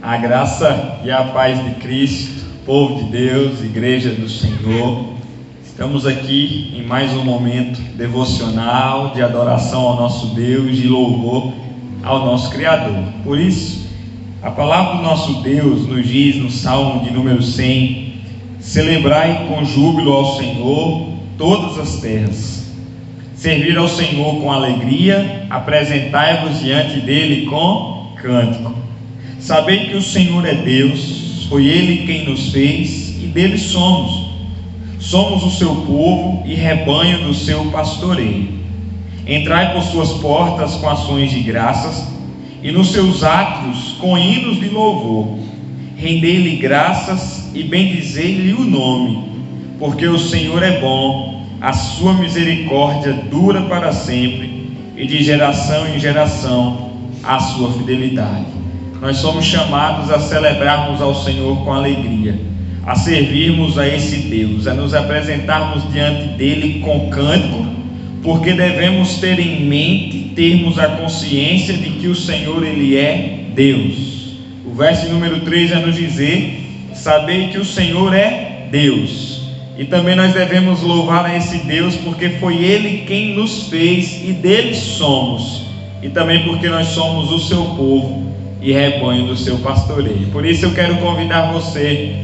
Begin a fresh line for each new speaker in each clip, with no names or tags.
A graça e a paz de Cristo, povo de Deus, igreja do Senhor. Estamos aqui em mais um momento devocional de adoração ao nosso Deus e louvor ao nosso Criador. Por isso, a palavra do nosso Deus nos diz no Salmo de número 100: celebrai com júbilo ao Senhor todas as terras. Servir ao Senhor com alegria, apresentai-vos diante dele com cântico. Sabei que o Senhor é Deus, foi Ele quem nos fez e dele somos. Somos o seu povo e rebanho do seu pastoreio. Entrai por suas portas com ações de graças e nos seus átrios com hinos de louvor. Rendei-lhe graças e bendizei-lhe o nome, porque o Senhor é bom, a sua misericórdia dura para sempre, e de geração em geração a sua fidelidade. Nós somos chamados a celebrarmos ao Senhor com alegria, a servirmos a esse Deus, a nos apresentarmos diante dele com cântico, porque devemos ter em mente, termos a consciência de que o Senhor, Ele é Deus. O verso número 3 vai nos dizer: sabei que o Senhor é Deus. E também nós devemos louvar a esse Deus, porque foi Ele quem nos fez e dele somos, e também porque nós somos o seu povo e rebanho do seu pastoreio. Por isso eu quero convidar você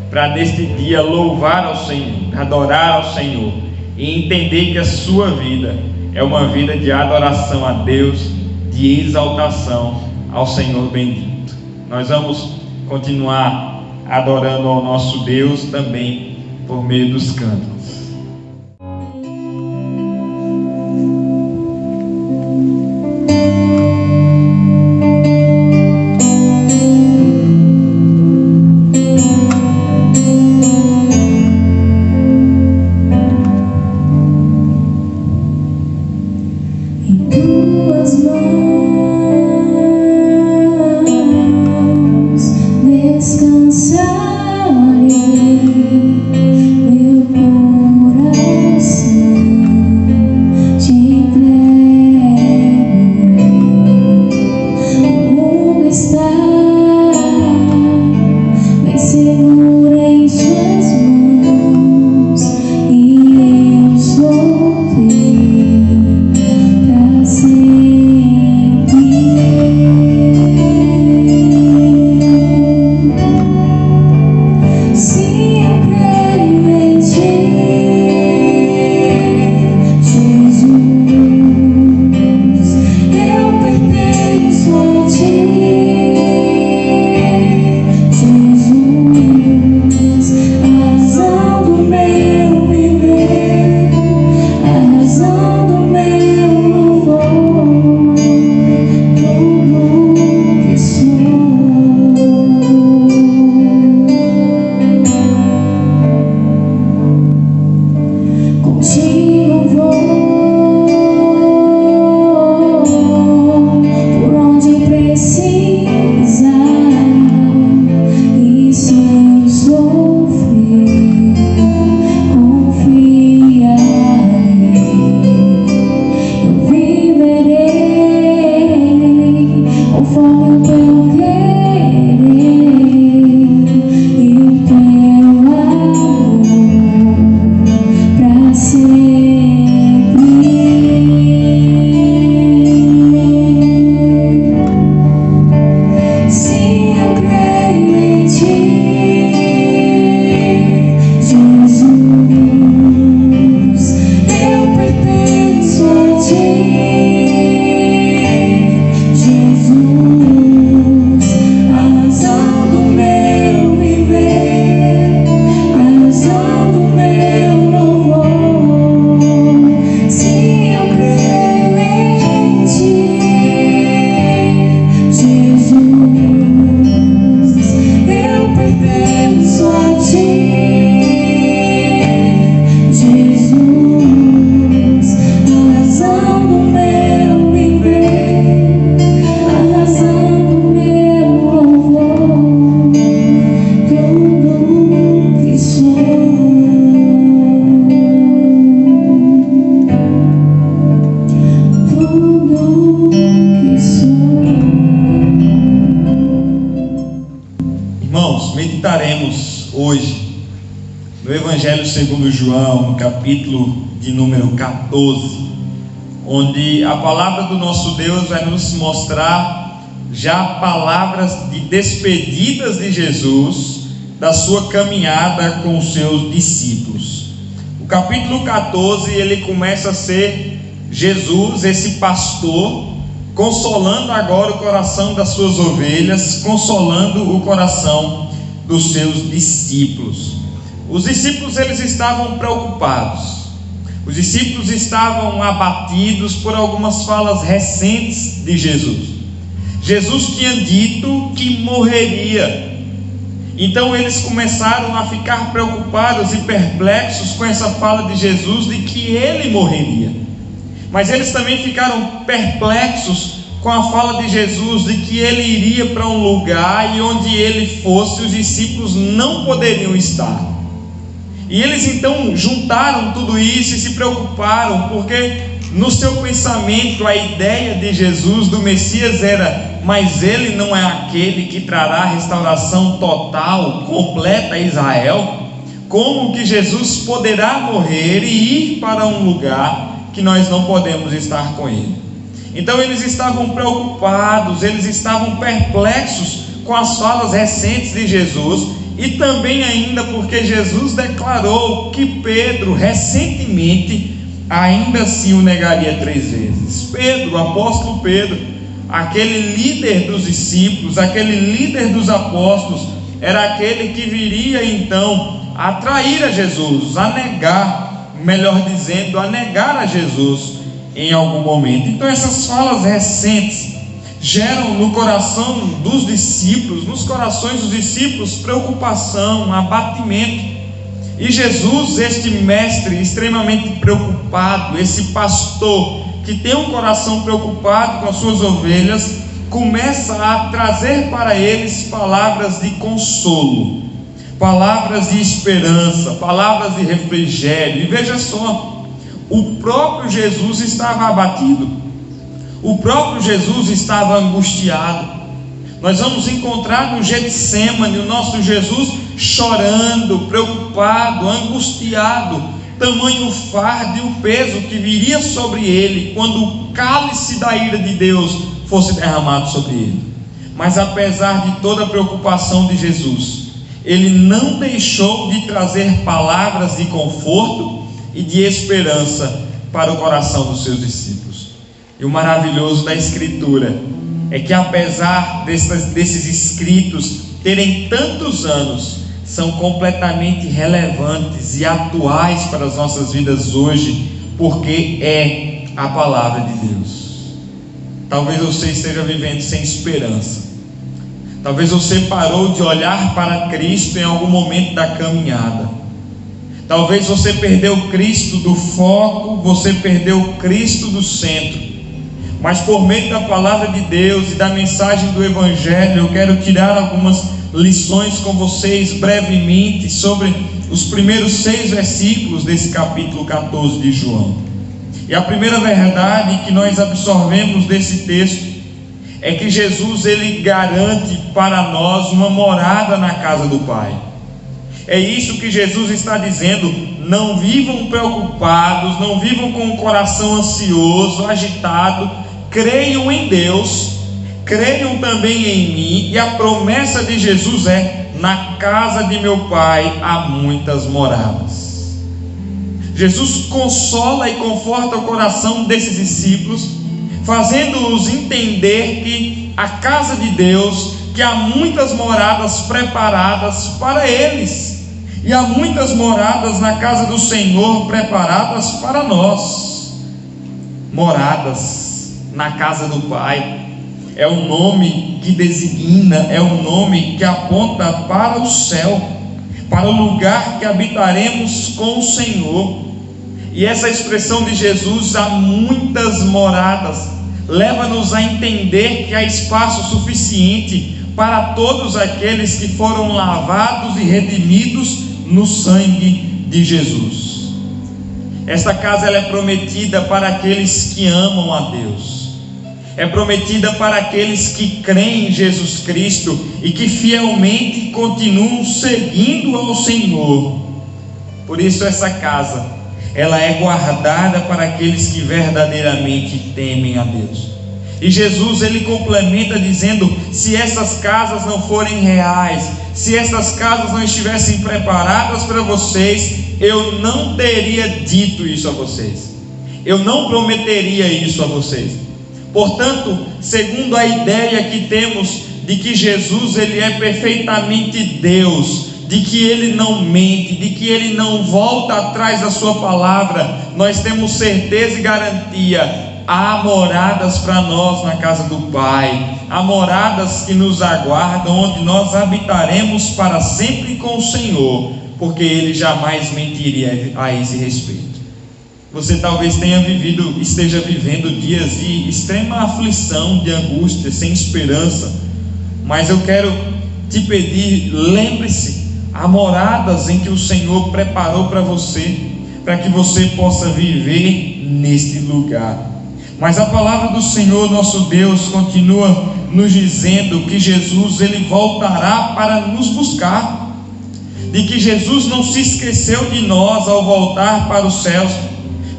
para neste dia louvar ao Senhor, adorar ao Senhor e entender que a sua vida é uma vida de adoração a Deus, de exaltação ao Senhor bendito. Nós vamos continuar adorando ao nosso Deus também por meio dos cânticos.
Jesus, a razão do meu
Evangelho segundo João, no capítulo de número 14, onde a palavra do nosso Deus vai nos mostrar já palavras de despedidas de Jesus, da sua caminhada com os seus discípulos. O capítulo 14, ele começa a ser Jesus, esse pastor, consolando agora o coração das suas ovelhas, consolando o coração dos seus discípulos. Os discípulos, eles estavam preocupados. Os discípulos estavam abatidos por algumas falas recentes de Jesus. Jesus tinha dito que morreria. Então eles começaram a ficar preocupados e perplexos com essa fala de Jesus de que ele morreria. Mas eles também ficaram perplexos com a fala de Jesus de que ele iria para um lugar e onde ele fosse, os discípulos não poderiam estar. E eles então juntaram tudo isso e se preocuparam, porque no seu pensamento a ideia de Jesus, do Messias, era: mas ele não é aquele que trará restauração total, completa a Israel? Como que Jesus poderá morrer e ir para um lugar que nós não podemos estar com ele? Então eles estavam preocupados, eles estavam perplexos com as falas recentes de Jesus, e também ainda porque Jesus declarou que Pedro recentemente ainda assim o negaria 3 vezes. Pedro, o apóstolo Pedro, aquele líder dos discípulos, aquele líder dos apóstolos, era aquele que viria então a trair a Jesus, a negar, melhor dizendo, a negar a Jesus em algum momento. Então essas falas recentes geram no coração dos discípulos, nos corações dos discípulos, preocupação, abatimento. E Jesus, este mestre extremamente preocupado, esse pastor que tem um coração preocupado com as suas ovelhas, começa a trazer para eles palavras de consolo, palavras de esperança, palavras de refrigério. E veja só, o próprio Jesus estava abatido, o próprio Jesus estava angustiado. Nós vamos encontrar no Getsemane o nosso Jesus chorando, preocupado, angustiado, tamanho o fardo e o peso que viria sobre ele quando o cálice da ira de Deus fosse derramado sobre ele. Mas apesar de toda a preocupação de Jesus, ele não deixou de trazer palavras de conforto e de esperança para o coração dos seus discípulos. E o maravilhoso da Escritura é que, apesar desses escritos terem tantos anos, são completamente relevantes e atuais para as nossas vidas hoje, porque é a palavra de Deus. Talvez você esteja vivendo sem esperança. Talvez você parou de olhar para Cristo em algum momento da caminhada. Talvez você perdeu Cristo do foco, você perdeu Cristo do centro. Mas por meio da palavra de Deus e da mensagem do Evangelho, eu quero tirar algumas lições com vocês brevemente sobre os primeiros 6 versículos desse capítulo 14 de João. E a primeira verdade que nós absorvemos desse texto é que Jesus, ele garante para nós uma morada na casa do Pai. É isso que Jesus está dizendo: não vivam preocupados, não vivam com o coração ansioso, agitado. Creiam em Deus, creiam também em mim. E a promessa de Jesus é: na casa de meu Pai há muitas moradas. Jesus consola e conforta o coração desses discípulos, fazendo-os entender que a casa de Deus, que há muitas moradas preparadas para eles, e há muitas moradas na casa do Senhor preparadas para nós. Moradas na casa do Pai é um nome que designa, é um nome que aponta para o céu, para o lugar que habitaremos com o Senhor. E essa expressão de Jesus, há muitas moradas, leva-nos a entender que há espaço suficiente para todos aqueles que foram lavados e redimidos no sangue de Jesus. Esta casa, ela é prometida para aqueles que amam a Deus, é prometida para aqueles que creem em Jesus Cristo e que fielmente continuam seguindo ao Senhor. Por isso essa casa, ela é guardada para aqueles que verdadeiramente temem a Deus. E Jesus, ele complementa dizendo: se essas casas não forem reais, se essas casas não estivessem preparadas para vocês, eu não teria dito isso a vocês, eu não prometeria isso a vocês. Portanto, segundo a ideia que temos de que Jesus, ele é perfeitamente Deus, de que ele não mente, de que ele não volta atrás da sua palavra, nós temos certeza e garantia: há moradas para nós na casa do Pai, há moradas que nos aguardam, onde nós habitaremos para sempre com o Senhor, porque Ele jamais mentiria a esse respeito. Você talvez esteja vivendo dias de extrema aflição, de angústia, sem esperança, mas eu quero te pedir, lembre-se, há moradas em que o Senhor preparou para você, para que você possa viver neste lugar. Mas a palavra do Senhor nosso Deus continua nos dizendo que Jesus, ele voltará para nos buscar, de que Jesus não se esqueceu de nós ao voltar para os céus.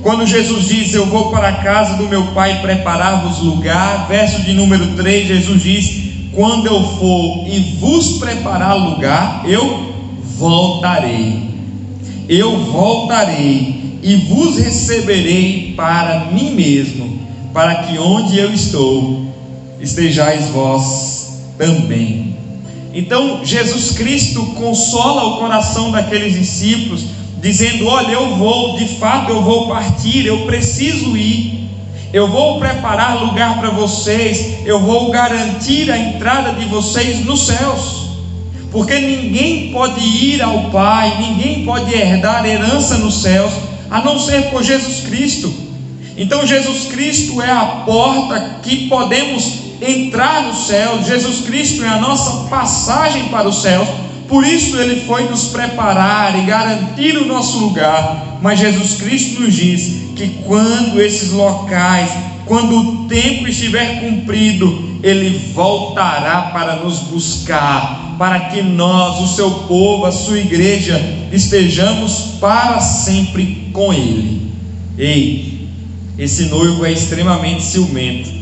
Quando Jesus diz: eu vou para a casa do meu Pai preparar-vos lugar, verso de número 3, Jesus diz: quando eu for e vos preparar lugar, eu voltarei e vos receberei para mim mesmo, para que onde eu estou, estejais vós também. Então Jesus Cristo consola o coração daqueles discípulos, dizendo: olha, eu vou, de fato eu vou partir, eu preciso ir, eu vou preparar lugar para vocês, eu vou garantir a entrada de vocês nos céus, porque ninguém pode ir ao Pai, ninguém pode herdar herança nos céus, a não ser por Jesus Cristo. Então Jesus Cristo é a porta que podemos entrar no céu, Jesus Cristo é a nossa passagem para os céus. Por isso Ele foi nos preparar e garantir o nosso lugar. Mas Jesus Cristo nos diz que quando esses locais, quando o tempo estiver cumprido, Ele voltará para nos buscar, para que nós, o seu povo, a sua igreja, estejamos para sempre com Ele. Ei, esse noivo é extremamente ciumento.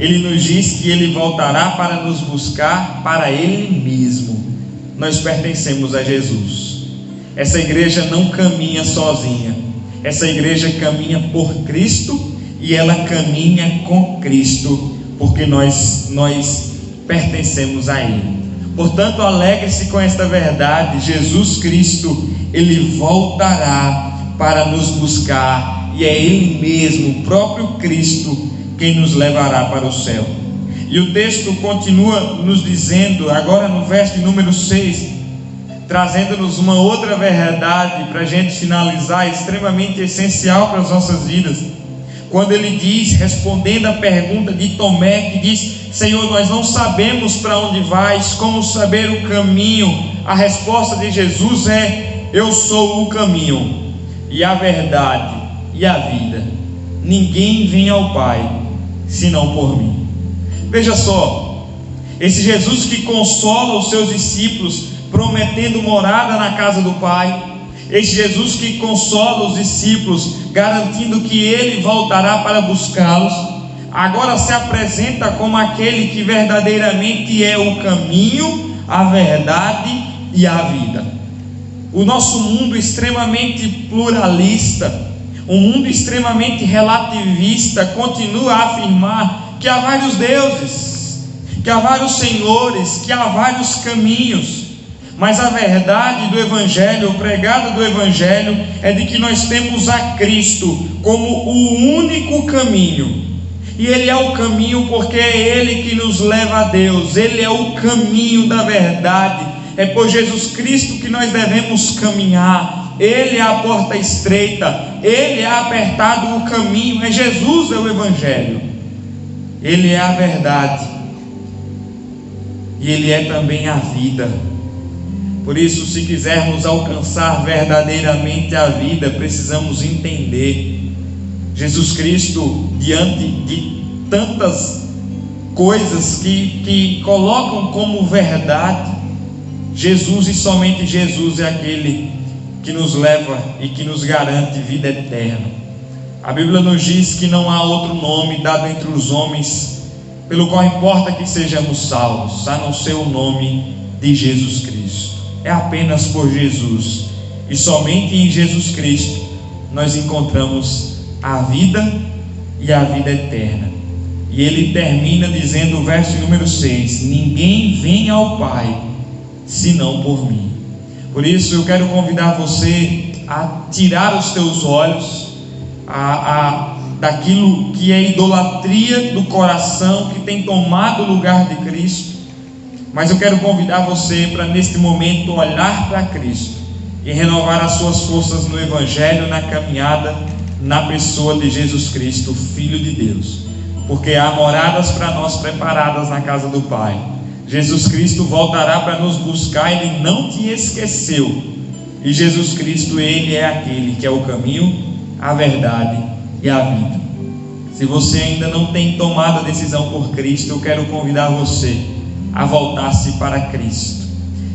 Ele nos diz que Ele voltará para nos buscar para Ele mesmo. Nós pertencemos a Jesus. Essa igreja não caminha sozinha, essa igreja caminha por Cristo, e ela caminha com Cristo, porque nós pertencemos a Ele. Portanto, alegre-se com esta verdade: Jesus Cristo, Ele voltará para nos buscar, e é Ele mesmo, o próprio Cristo, quem nos levará para o céu. E o texto continua nos dizendo, agora no verso de número 6, trazendo-nos uma outra verdade para a gente finalizar, extremamente essencial para as nossas vidas. Quando ele diz, respondendo à pergunta de Tomé, que diz: Senhor, nós não sabemos para onde vais, como saber o caminho? A resposta de Jesus é: eu sou o caminho, e a verdade, e a vida. Ninguém vem ao Pai, senão por mim. Veja só, esse Jesus que consola os seus discípulos, prometendo morada na casa do Pai, esse Jesus que consola os discípulos, garantindo que Ele voltará para buscá-los, agora se apresenta como aquele que verdadeiramente é o caminho, a verdade e a vida. O nosso mundo extremamente pluralista, um mundo extremamente relativista, continua a afirmar que há vários deuses, que há vários senhores, que há vários caminhos. Mas a verdade do Evangelho, o pregado do Evangelho, é de que nós temos a Cristo como o único caminho. E Ele é o caminho porque é Ele que nos leva a Deus. Ele é o caminho da verdade. É por Jesus Cristo que nós devemos caminhar. Ele é a porta estreita, Ele é apertado o caminho. É Jesus, é o Evangelho. Ele é a verdade, e Ele é também a vida. Por isso, se quisermos alcançar verdadeiramente a vida, precisamos entender Jesus Cristo diante de tantas coisas que colocam como verdade. Jesus, e somente Jesus, é aquele que nos leva e que nos garante vida eterna. A Bíblia nos diz que não há outro nome dado entre os homens pelo qual importa que sejamos salvos, a não ser o nome de Jesus Cristo. É apenas por Jesus e somente em Jesus Cristo nós encontramos a vida e a vida eterna. E ele termina dizendo o verso número 6: ninguém vem ao Pai senão por mim. Por isso eu quero convidar você a tirar os teus olhos daquilo que é idolatria do coração, que tem tomado o lugar de Cristo. Mas eu quero convidar você para neste momento olhar para Cristo e renovar as suas forças no Evangelho, na caminhada, na pessoa de Jesus Cristo, Filho de Deus, porque há moradas para nós preparadas na casa do Pai. Jesus Cristo voltará para nos buscar, Ele não te esqueceu. E Jesus Cristo, Ele é aquele que é o caminho, a verdade e a vida. Se você ainda não tem tomado a decisão por Cristo, eu quero convidar você a voltar-se para Cristo.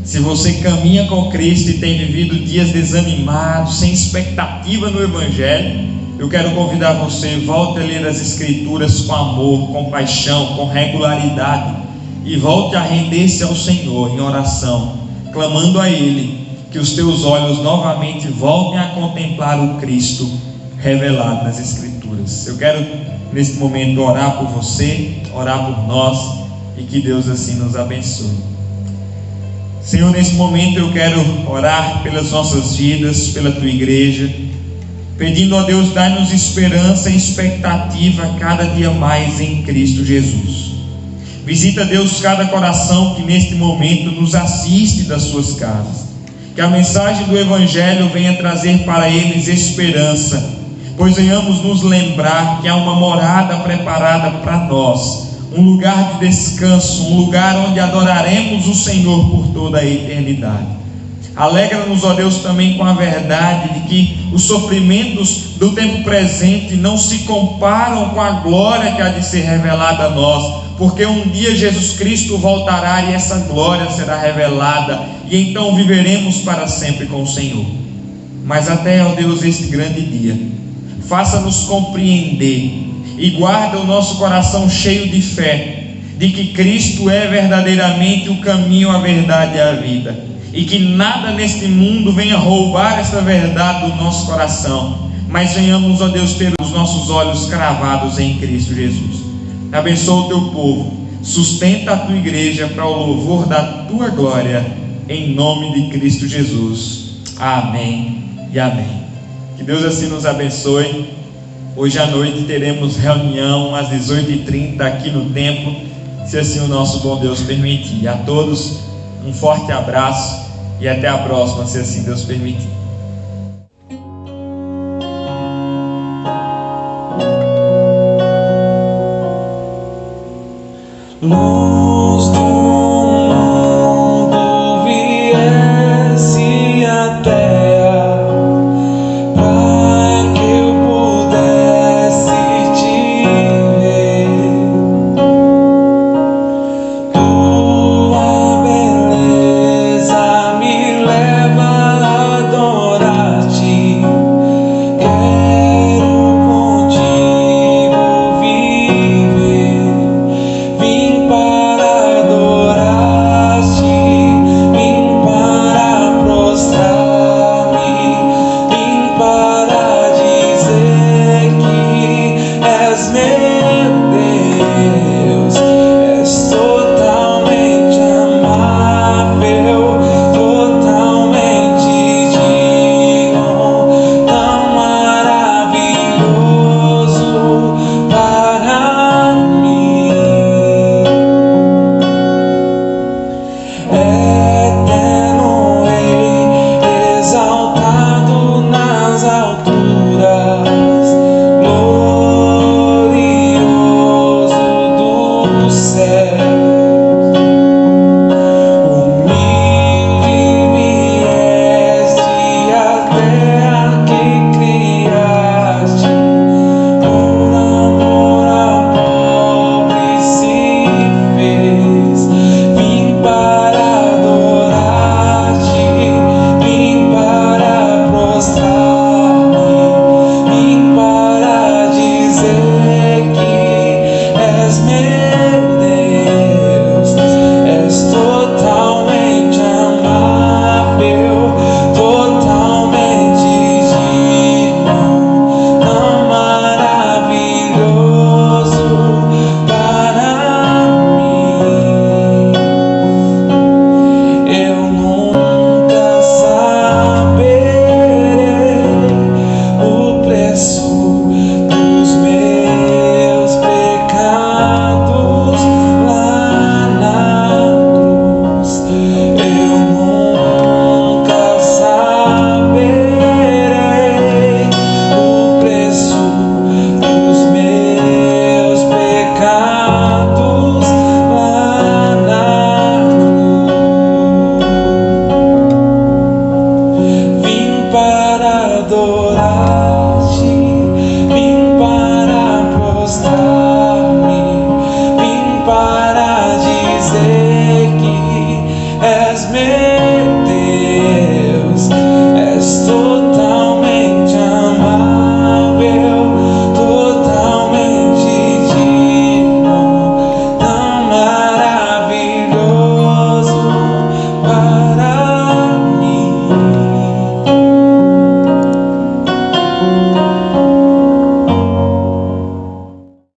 Se você caminha com Cristo e tem vivido dias desanimados, sem expectativa no Evangelho, eu quero convidar você, volte a ler as Escrituras com amor, com paixão, com regularidade, e volte a render-se ao Senhor em oração, clamando a Ele que os teus olhos novamente voltem a contemplar o Cristo revelado nas Escrituras. Eu quero neste momento orar por você, orar por nós, e que Deus assim nos abençoe. Senhor, nesse momento eu quero orar pelas nossas vidas, pela tua igreja, pedindo a Deus, dai-nos esperança e expectativa cada dia mais em Cristo Jesus. Visita, Deus, cada coração que neste momento nos assiste das suas casas, que a mensagem do Evangelho venha trazer para eles esperança, pois venhamos nos lembrar que há uma morada preparada para nós, um lugar de descanso, um lugar onde adoraremos o Senhor por toda a eternidade. Alegra-nos, ó Deus, também com a verdade de que os sofrimentos do tempo presente não se comparam com a glória que há de ser revelada a nós, porque um dia Jesus Cristo voltará e essa glória será revelada, e então viveremos para sempre com o Senhor. Mas até, ó Deus, esse grande dia, faça-nos compreender e guarda o nosso coração cheio de fé, de que Cristo é verdadeiramente o caminho, a verdade e a vida, e que nada neste mundo venha roubar esta verdade do nosso coração, mas venhamos, ó Deus, ter os nossos olhos cravados em Cristo Jesus. Abençoa o teu povo, sustenta a tua igreja para o louvor da tua glória, em nome de Cristo Jesus. Amém e amém. Que Deus assim nos abençoe. Hoje à noite teremos reunião às 18h30 aqui no templo, se assim o nosso bom Deus permitir. A todos um forte abraço e até a próxima, se assim Deus permitir.
Luz do